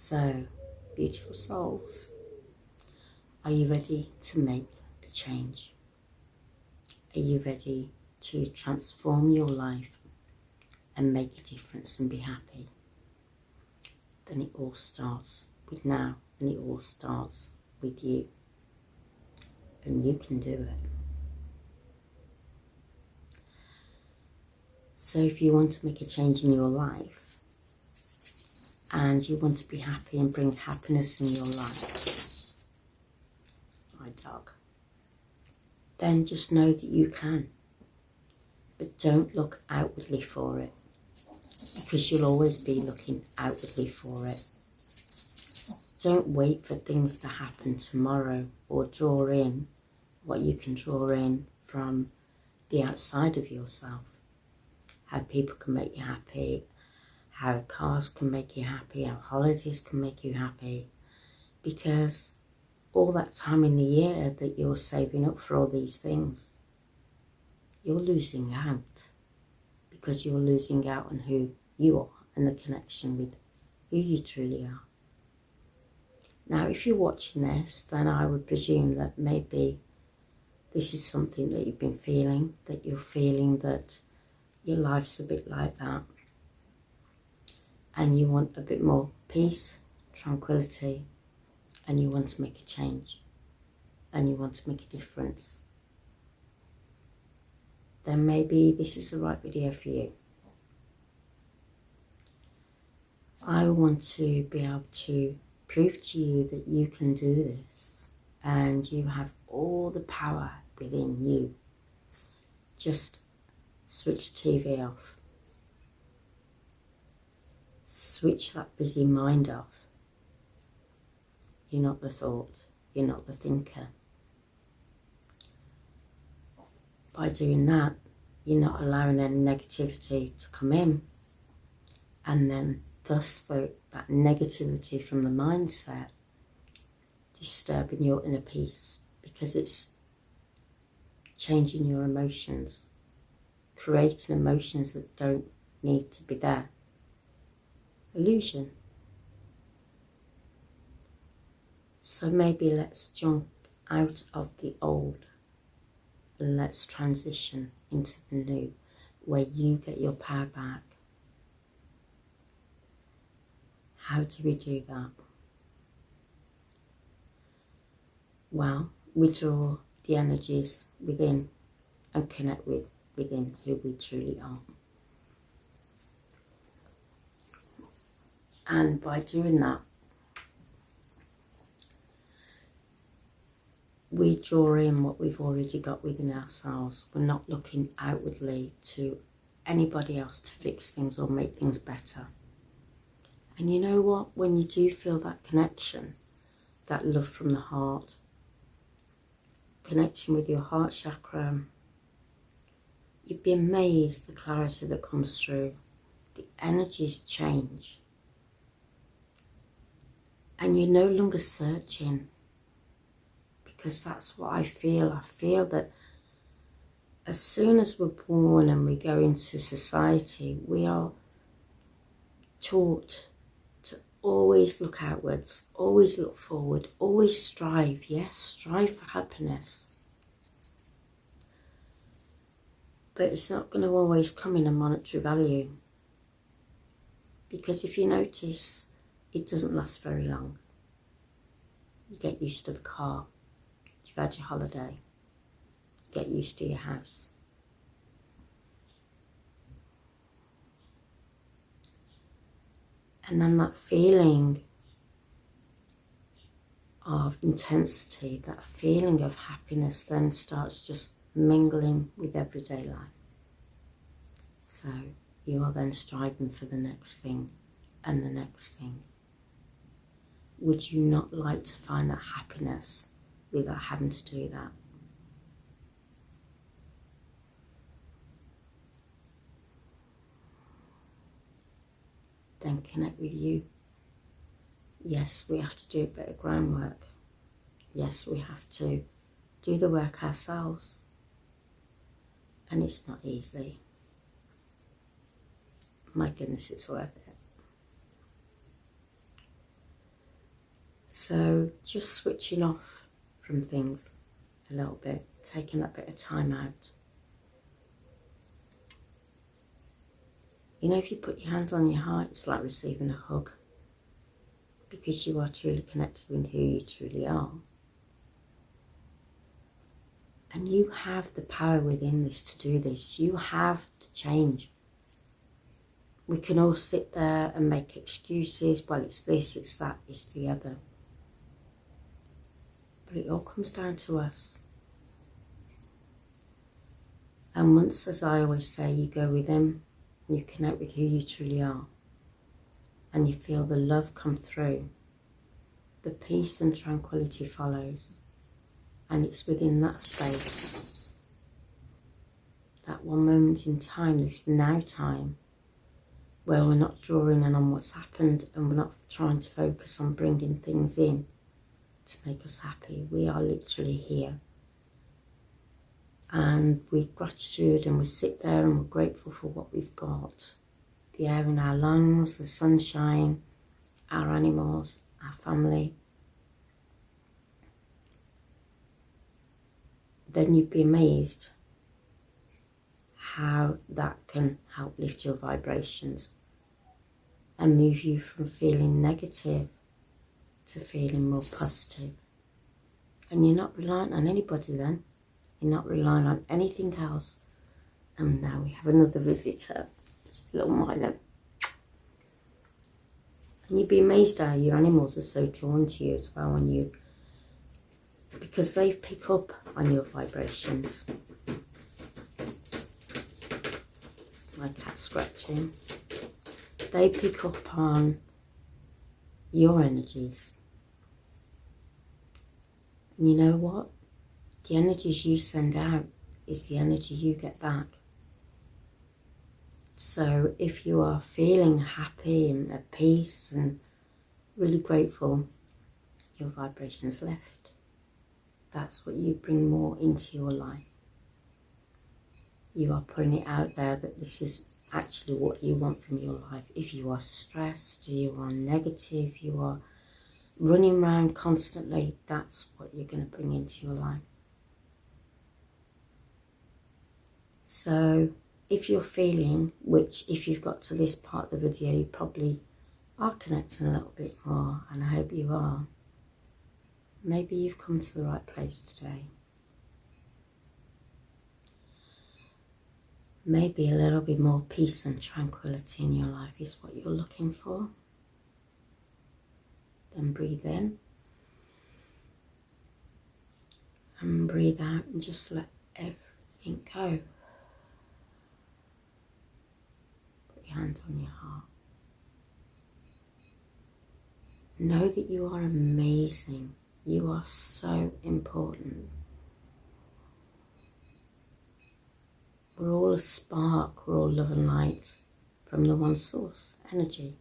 So, beautiful souls, are you ready to make the change? Are you ready to transform your life and make a difference and be happy? Then it all starts with now, and it all starts with you. And you can do it. So if you want to make a change in your life, and you want to be happy and bring happiness in your life, my dog, then just know that you can. But don't look outwardly for it, because you'll always be looking outwardly for it. Don't wait for things to happen tomorrow, or draw in what you can draw in from the outside of yourself. How people can make you happy, how cars can make you happy, how holidays can make you happy. Because all that time in the year that you're saving up for all these things, you're losing out. Because you're losing out on who you are and the connection with who you truly are. Now, if you're watching this, then I would presume that maybe this is something that you've been feeling, that you're feeling that your life's a bit like that. And you want a bit more peace, tranquility, and you want to make a change, and you want to make a difference. Then maybe this is the right video for you. I want to be able to prove to you that you can do this, and you have all the power within you. Just switch the TV off. Switch that busy mind off. You're not the thought. You're not the thinker. By doing that, you're not allowing any negativity to come in. And then thus that negativity from the mindset disturbing your inner peace, because it's changing your emotions, creating emotions that don't need to be there. Illusion. So maybe let's jump out of the old and let's transition into the new, where you get your power back. How do we do that? Well, we draw the energies within and connect within who we truly are. And by doing that, we draw in what we've already got within ourselves. We're not looking outwardly to anybody else to fix things or make things better. And you know what? When you do feel that connection, that love from the heart, connecting with your heart chakra, you'd be amazed the clarity that comes through. The energies change. And you're no longer searching, because that's what I feel. I feel that as soon as we're born and we go into society, we are taught to always look outwards, always look forward, always strive. Yes, strive for happiness. But it's not going to always come in a monetary value. Because if you notice, it doesn't last very long. You get used to the car. You've had your holiday. Get used to your house. And then that feeling of intensity, that feeling of happiness then starts just mingling with everyday life. So you are then striving for the next thing and the next thing. Would you not like to find that happiness without having to do that? Then connect with you. Yes, we have to do a bit of groundwork. Yes, we have to do the work ourselves. And it's not easy. My goodness, it's worth it. So just switching off from things a little bit, taking that bit of time out. You know, if you put your hand on your heart, it's like receiving a hug, because you are truly connected with who you truly are. And you have the power within this to do this. You have the change. We can all sit there and make excuses. Well, it's this, it's that, it's the other. But it all comes down to us. And once, as I always say, you go within, you connect with who you truly are, and you feel the love come through, the peace and tranquility follows. And it's within that space, that one moment in time, this now time, where we're not drawing in on what's happened, and we're not trying to focus on bringing things in to make us happy. We are literally here. And with gratitude, and we sit there and we're grateful for what we've got. The air in our lungs, the sunshine, our animals, our family. Then you'd be amazed how that can help lift your vibrations and move you from feeling negative to feeling more positive. And you're not reliant on anybody then. You're not relying on anything else. And now we have another visitor. It's a little Milo. And you'd be amazed how your animals are so drawn to you as well when you, because they pick up on your vibrations. My cat scratching. They pick up on your energies. And you know what? The energies you send out is the energy you get back. So if you are feeling happy and at peace and really grateful, your vibrations lift. That's what you bring more into your life. You are putting it out there that this is actually what you want from your life. If you are stressed, you are negative, you are running around constantly, that's what you're going to bring into your life. So if you're feeling, which if you've got to this part of the video, you probably are connecting a little bit more, and I hope you are. Maybe you've come to the right place today. Maybe a little bit more peace and tranquility in your life is what you're looking for. Then breathe in. And breathe out and just let everything go. Put your hand on your heart. Know that you are amazing. You are so important. We're all a spark, we're all love and light from the one source, energy.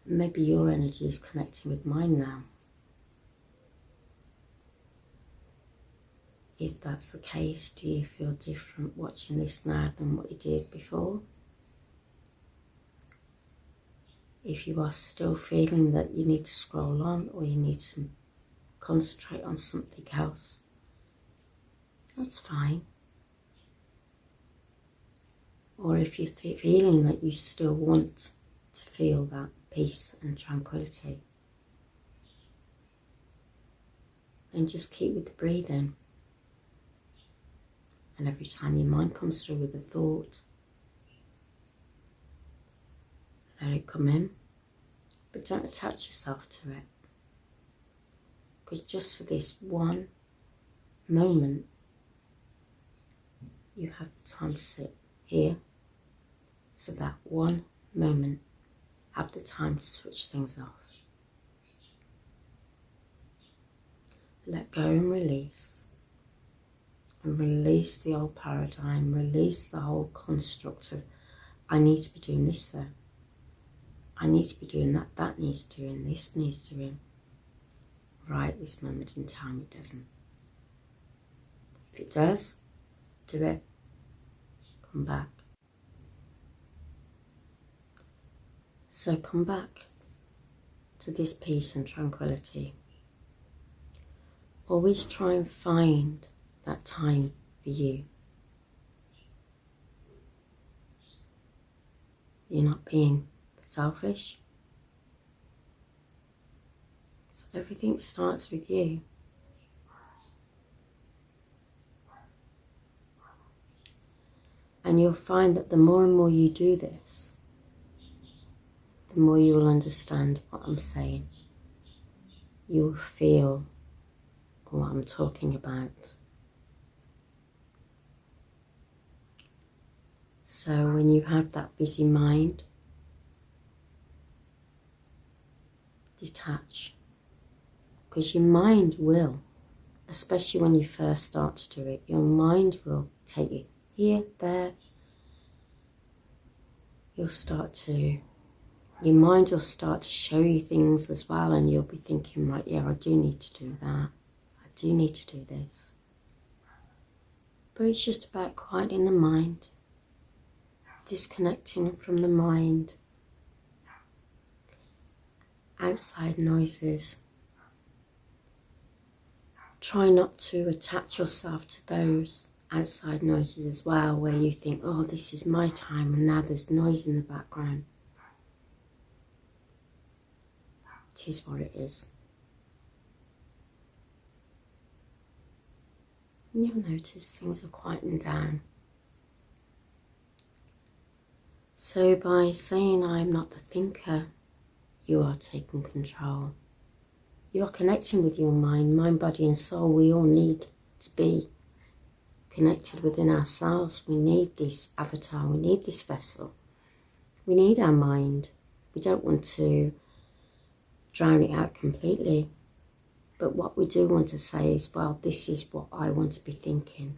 Maybe your energy is connecting with mine now. If that's the case, do you feel different watching this now than what you did before? If you are still feeling that you need to scroll on or you need to concentrate on something else, that's fine. Or if you're feeling that you still want to feel that peace and tranquility, then just keep with the breathing. And every time your mind comes through with a thought, let it come in, but don't attach yourself to it. Because just for this one moment, you have the time to sit here. So that one moment, have the time to switch things off. Let go and release. And release the old paradigm, release the whole construct of, I need to be doing this though. I need to be doing that, that needs doing, this needs doing. Right, this moment in time it doesn't. If it does, do it. Come back. So come back. to this peace and tranquility. Always try and find that time for you. You're not being selfish. So everything starts with you. And you'll find that the more and more you do this, the more you will understand what I'm saying. You'll feel what I'm talking about. So when you have that busy mind, detach. Because your mind will, especially when you first start to do it, your mind will take you here, there. Your mind will start to show you things as well, and you'll be thinking, right, yeah, I do need to do that. I do need to do this. But it's just about quieting the mind, disconnecting from the mind, outside noises. Try not to attach yourself to those outside noises as well, where you think, oh, this is my time, and now there's noise in the background. It is what it is. And you'll notice things are quieting down. So by saying I'm not the thinker, you are taking control. You are connecting with your mind, body and soul. We all need to be connected within ourselves. We need this avatar, we need this vessel. We need our mind. We don't want to drown it out completely. But what we do want to say is, well, this is what I want to be thinking.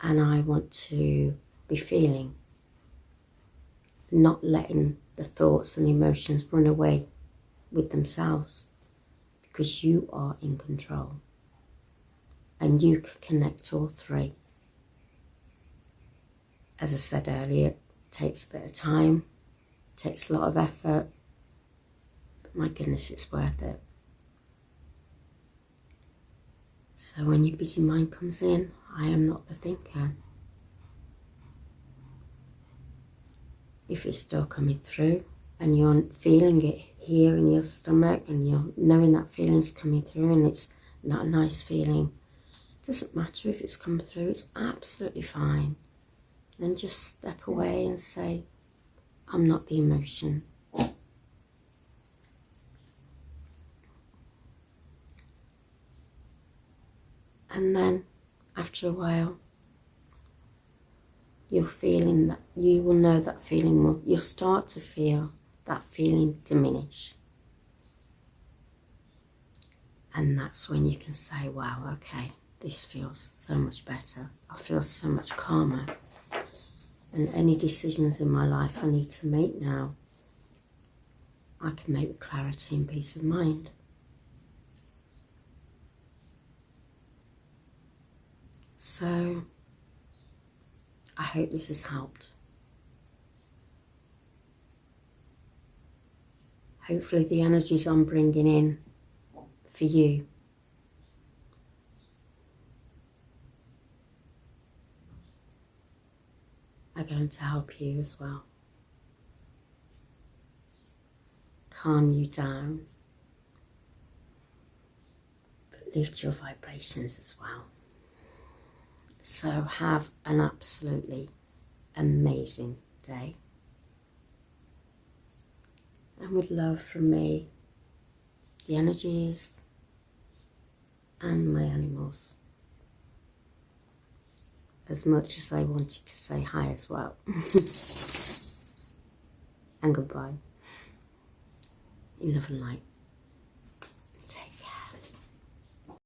And I want to be feeling. Not letting the thoughts and the emotions run away with themselves. Because you are in control. And you can connect all three. As I said earlier, it takes a bit of time, takes a lot of effort, but my goodness, it's worth it. So when your busy mind comes in, I am not the thinker. If it's still coming through and you're feeling it here in your stomach and you're knowing that feeling's coming through and it's not a nice feeling, it doesn't matter if it's come through, it's absolutely fine. Then just step away and say, I'm not the emotion. And then, after a while, you'll know that feeling you'll start to feel that feeling diminish. And that's when you can say, wow, okay, this feels so much better. I feel so much calmer. And any decisions in my life I need to make now, I can make with clarity and peace of mind. So, I hope this has helped. Hopefully the energies I'm bringing in for you are going to help you as well. Calm you down, but lift your vibrations as well. So have an absolutely amazing day. And with love from me, the energies and my animals. As much as they wanted to say hi as well. And goodbye. In love and light.